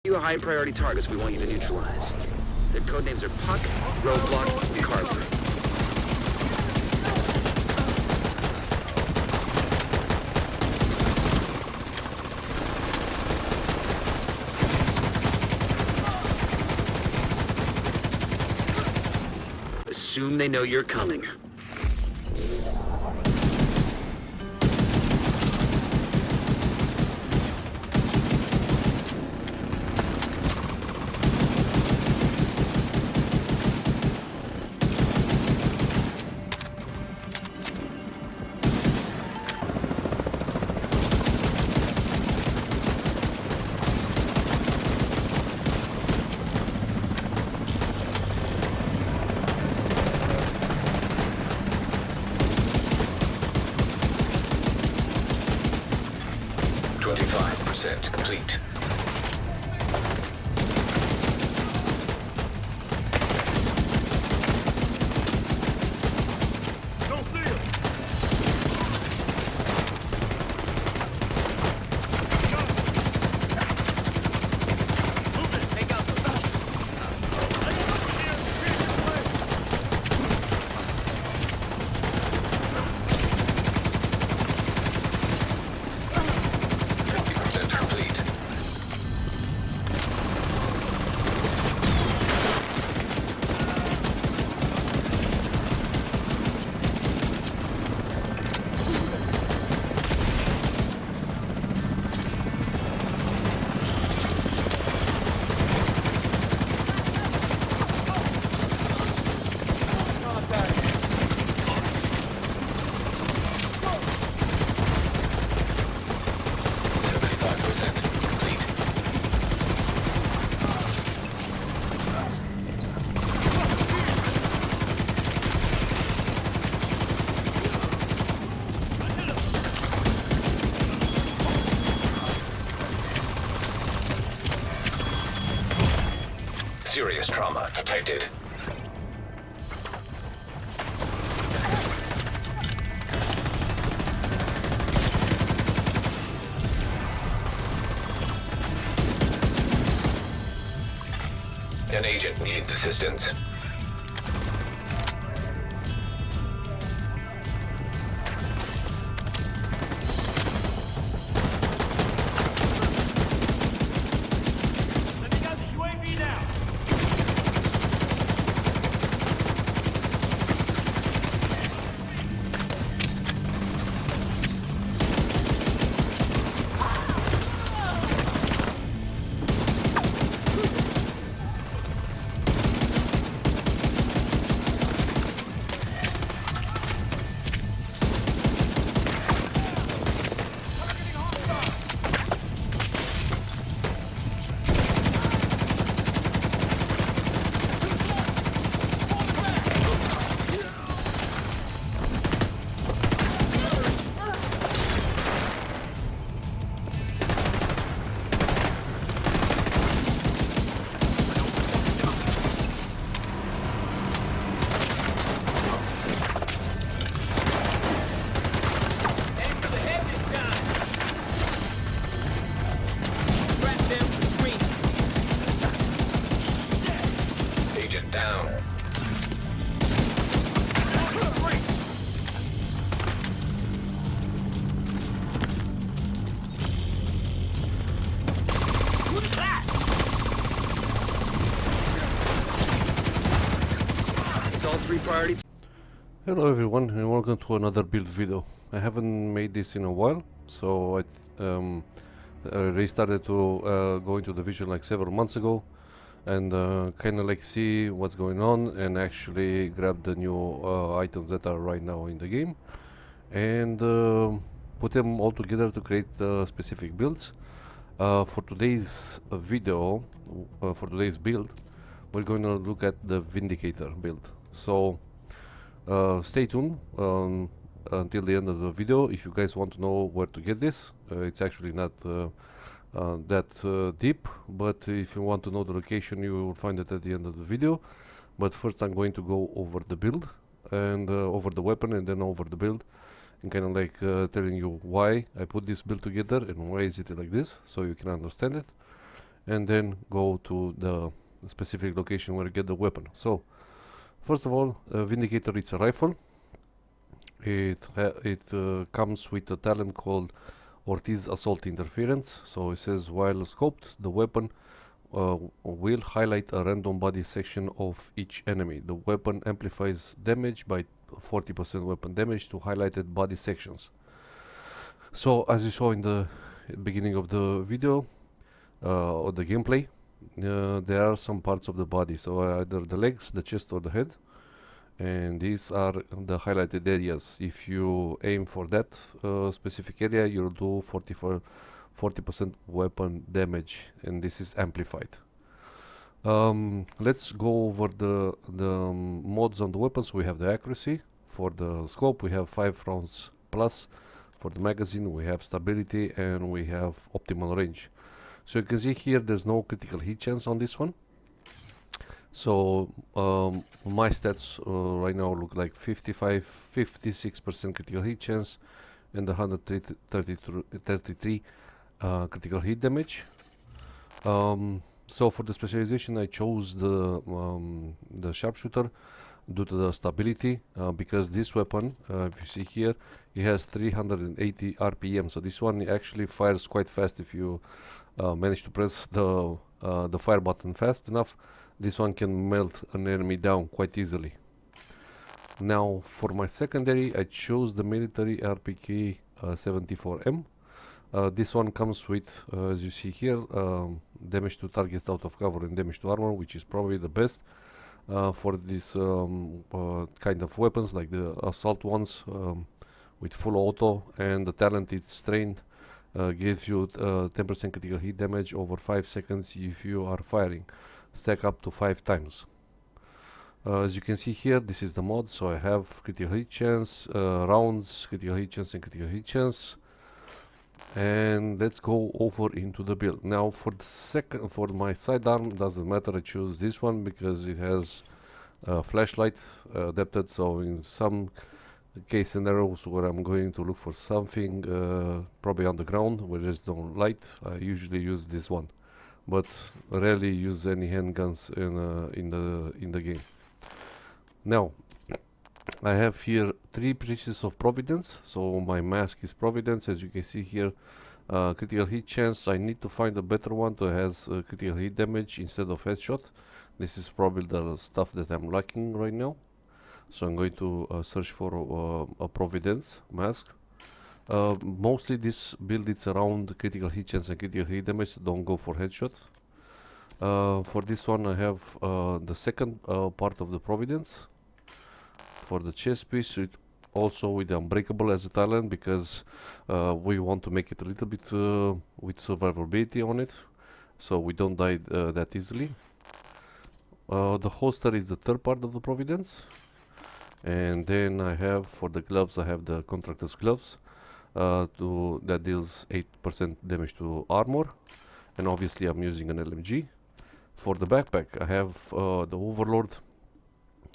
Few high-priority targets we want you to neutralize. Their codenames are Puck, Roadblock, and Carver. Assume they know you're coming. Complete. Don't see him. Move it. Take out the Serious trauma detected. An agent needs assistance. Sending out the UAV now. Agent down. Who's that? It's all three priority. Hello everyone and welcome to another build video. I haven't made this in a while, so I restarted to go into the vision like several months ago and kind of like see what's going on and actually grab the new items that are right now in the game and put them all together to create specific builds. For today's video, for today's build, we're going to look at the Vindicator build. So stay tuned until the end of the video if you guys want to know where to get this. It's actually not that deep, but if you want to know the location, you will find it at the end of the video. But first I'm going to go over the build and over the weapon and then over the build, and kind of like telling you why I put this build together and why is it like this, so you can understand it. and then go to the specific location where you get the weapon. So first of all, Vindicator, it's a rifle. It comes with a talent called Ortiz Assault Interference. So it says while scoped, the weapon will highlight a random body section of each enemy. The weapon amplifies damage by 40% weapon damage to highlighted body sections. So as you saw in the beginning of the video or the gameplay, there are some parts of the body, so either the legs, the chest or the head, and these are the highlighted areas. If you aim for that specific area, you'll do 40% weapon damage, and this is amplified. Let's go over the mods on the weapons. We have the accuracy. For the scope we have 5 rounds plus. For the magazine we have stability, and we have optimal range. So you can see here there's no critical hit chance on this one. So my stats right now look like 56% critical hit chance and 133 critical hit damage. So for the specialization I chose the sharpshooter due to the stability, because this weapon, if you see here, it has 380 RPM. So this one actually fires quite fast if you manage to press the fire button fast enough. This one can melt an enemy down quite easily. Now for my secondary, I chose the military RPK 74M. This one comes with, as you see here, damage to targets out of cover and damage to armor, which is probably the best for this kind of weapons, like the assault ones with full auto, and the talent it's strained gives you 10% critical hit damage over 5 seconds if you are firing, stack up to 5 times. As you can see here, this is the mod, so I have critical hit chance, rounds, critical hit chance and critical hit chance. And let's go over into the build. Now for my sidearm, doesn't matter, I choose this one because it has flashlight adapted, so in some case scenarios where I'm going to look for something probably on the ground where there's no light, I usually use this one, but rarely use any handguns in the game. Now I have here 3 pieces of Providence, so my mask is Providence. As you can see here, critical hit chance, I need to find a better one that has critical hit damage instead of headshot. This is probably the stuff that I'm lacking right now, so I'm going to search for a Providence mask. Mostly this build is around critical hit chance and critical hit damage, so don't go for headshot. For this one I have the second part of the Providence. For the chest piece, it also with the Unbreakable as a talent, because we want to make it a little bit with survivability on it, so we don't die that easily. The holster is the third part of the Providence, and then I have for the gloves, I have the Contractor's gloves that deals 8% damage to armor, and obviously I'm using an LMG. For the backpack I have the Overlord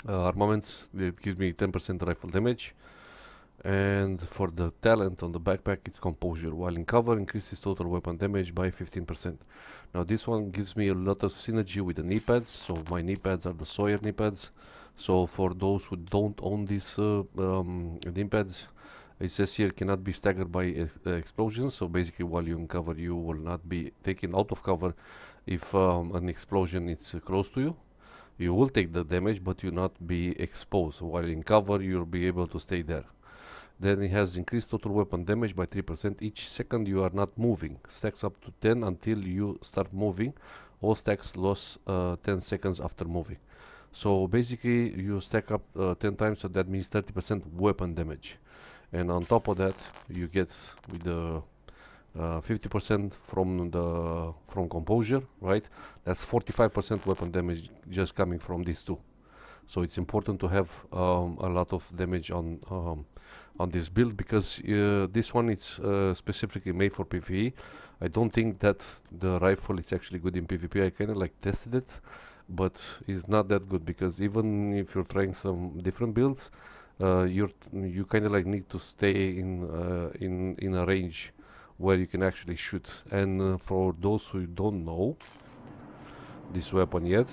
armaments that gives me 10% rifle damage, and for the talent on the backpack it's Composure. While in cover, increases total weapon damage by 15%. Now this one gives me a lot of synergy with the knee pads, so my knee pads are the Sawyer knee pads. So for those who don't own these knee pads, it says here cannot be staggered by explosions, so basically while you're in cover you will not be taken out of cover if an explosion is close to you. You will take the damage, but you'll not be exposed. While in cover, you'll be able to stay there. Then it has increased total weapon damage by 3% each second you are not moving. Stacks up to 10 until you start moving. All stacks lose 10 seconds after moving. So basically, you stack up 10 times, so that means 30% weapon damage. And on top of that, you get with the 50% from Composure, right? That's 45% weapon damage just coming from these two. So it's important to have a lot of damage on this build, because this one is specifically made for PvE. I don't think that the rifle is actually good in PvP. I kind of like tested it, but it's not that good, because even if you're trying some different builds, you kind of like need to stay in a range where you can actually shoot. And for those who don't know, this weapon yet.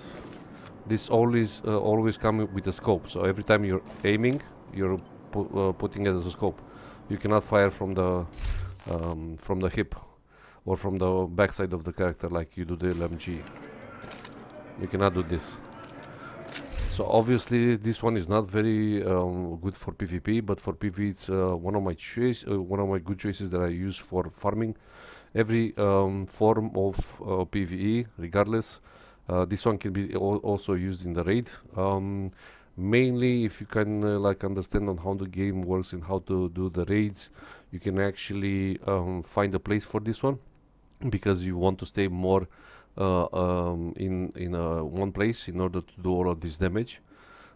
This always comes with a scope, so every time you're aiming, you're putting it as a scope. You cannot fire from the hip or from the backside of the character like you do the LMG. You cannot do this. So obviously this one is not very good for PvP, but for PvE it's one of my good choices that I use for farming every form of PvE, regardless. This one can be also used in the raid. Mainly if you can like understand on how the game works and how to do the raids, you can actually find a place for this one, because you want to stay more in one place in order to do all of this damage.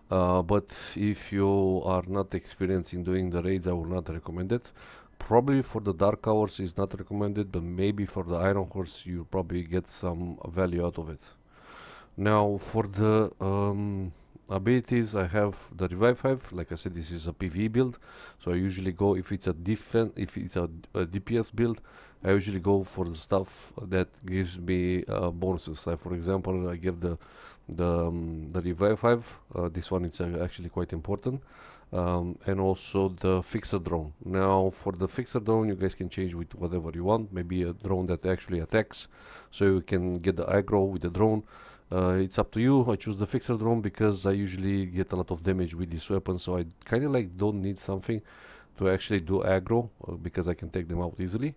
But if you are not experienced in doing the raids, I will not recommend it. Probably for the dark hours is not recommended, but maybe for the iron horse you probably get some value out of it. Now for the abilities, I have the revive 5. Like I said, this is a PvE build, so I usually go, if it's a DPS build, I usually go for the stuff that gives me bonuses. Like for example, I give the revive 5. This one is actually quite important. And also the fixer drone. Now for the fixer drone, you guys can change with whatever you want. Maybe a drone that actually attacks, so you can get the aggro with the drone. It's up to you. I choose the fixer drone because I usually get a lot of damage with this weapon, so I kind of like don't need something to actually do aggro, because I can take them out easily.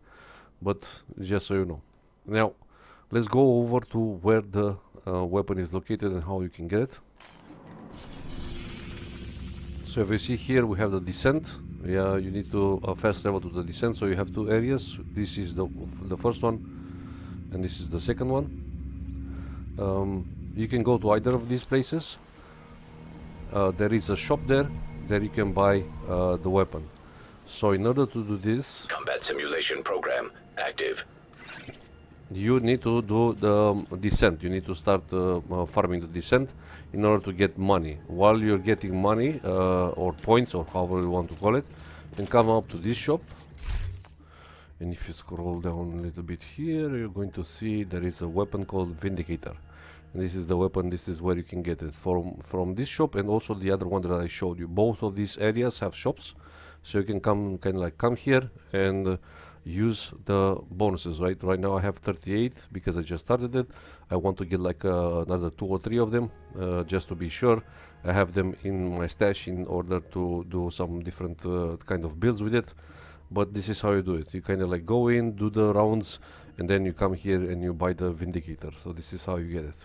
But just so you know. Now let's go over to where the weapon is located and how you can get it. So if you see here, we have the descent. Yeah, you need to fast travel to the descent, so you have two areas. This is the first one, and this is the second one. You can go to either of these places. There is a shop there that you can buy the weapon. So in order to do this, Combat simulation program active. you need to do the descent. You need to start farming the descent in order to get money. While you're getting money or points, or however you want to call it, you can come up to this shop. And if you scroll down a little bit here, you're going to see there is a weapon called Vindicator. And this is the weapon. This is where you can get it from this shop, and also the other one that I showed you. Both of these areas have shops, so you can come here and use the bonuses. Right now I have 38 because I just started it. I want to get like another 2 or 3 of them, just to be sure I have them in my stash in order to do some different kind of builds with it. But this is how you do it. You kind of like go in, do the rounds, and then you come here and you buy the Vindicator. So this is how you get it.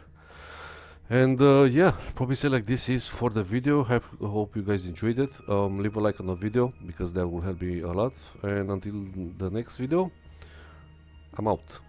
And yeah, probably say like this is for the video. I hope you guys enjoyed it. Leave a like on the video because that will help me a lot. And until the next video, I'm out.